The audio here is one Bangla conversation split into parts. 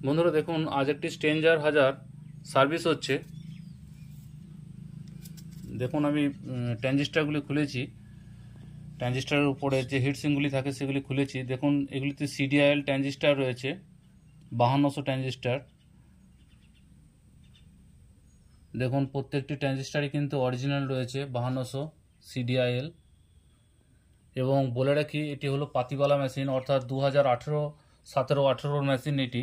বন্ধুরা দেখুন, আজ একটি স্ট্রেঞ্জার 1000 সার্ভিস হচ্ছে। দেখুন আমি ট্রানজিস্টারগুলি খুলেছি, ট্রানজিস্টারের উপরে যে হিটসিংগুলি থাকে সেগুলি খুলেছি। দেখুন এগুলিতে সিডিআইএল ট্রানজিস্টার রয়েছে 5200 ট্রানজিস্টার। দেখুন প্রত্যেকটি ট্রানজিস্টারই কিন্তু অরিজিনাল রয়েছে 5200 সিডিআইএল। এবং বলে রাখি, এটি হলো পাতিবালা মেশিন, অর্থাৎ 2018, 17, 18 মেশিন। এটি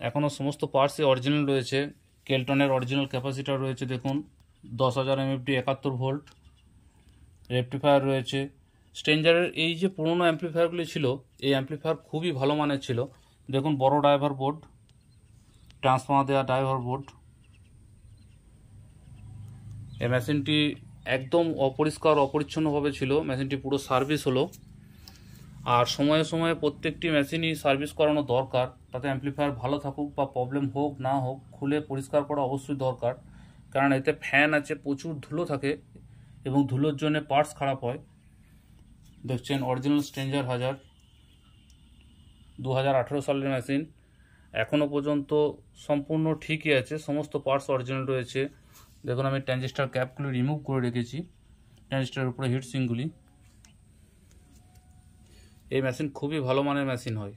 এখনও সমস্ত পার্টসই অরিজিনাল রয়েছে। কেলটনের অরিজিনাল ক্যাপাসিটার রয়েছে, দেখুন 10,000 এমএফটি 71 ভোল্ট। রেকটিফায়ার রয়েছে। স্ট্রেঞ্জারের এই যে পুরনো অ্যাম্প্লিফায়ারগুলি ছিল, এই অ্যাম্প্লিফায়ার খুবই ভালো মানের ছিল। দেখুন বড় ড্রাইভার বোর্ড, ট্রান্সফর্মার দেওয়া ড্রাইভার বোর্ড। এই মেশিনটি একদম অপরিষ্কার অপরিচ্ছন্নভাবে ছিল। মেশিনটি পুরো সার্ভিস হলো। আর সময়ে সময়ে প্রত্যেকটি মেশিনই সার্ভিস করানো দরকার, তাতে অ্যাম্প্লিফায়ার ভালো থাকুক বা প্রবলেম হোক না হোক, খুলে পরিষ্কার করা অবশ্যই দরকার। কারণ এতে ফ্যান আছে, প্রচুর ধুলো থাকে এবং ধুলোর জন্য পার্টস খারাপ হয়। দেখছেন অরিজিনাল স্ট্রেঞ্জার 1000 2018 সালের মেশিন। এখনও পর্যন্ত সম্পূর্ণ ঠিকই আছে, সমস্ত পার্টস অরিজিনাল রয়েছে। দেখুন আমি ট্রানজিস্টার ক্যাপগুলি রিমুভ করে রেখেছি, ট্রানজিস্টারের উপরে হিটসিংগুলি। এই মেশিন খুবই ভালো মানের মেশিন হয়।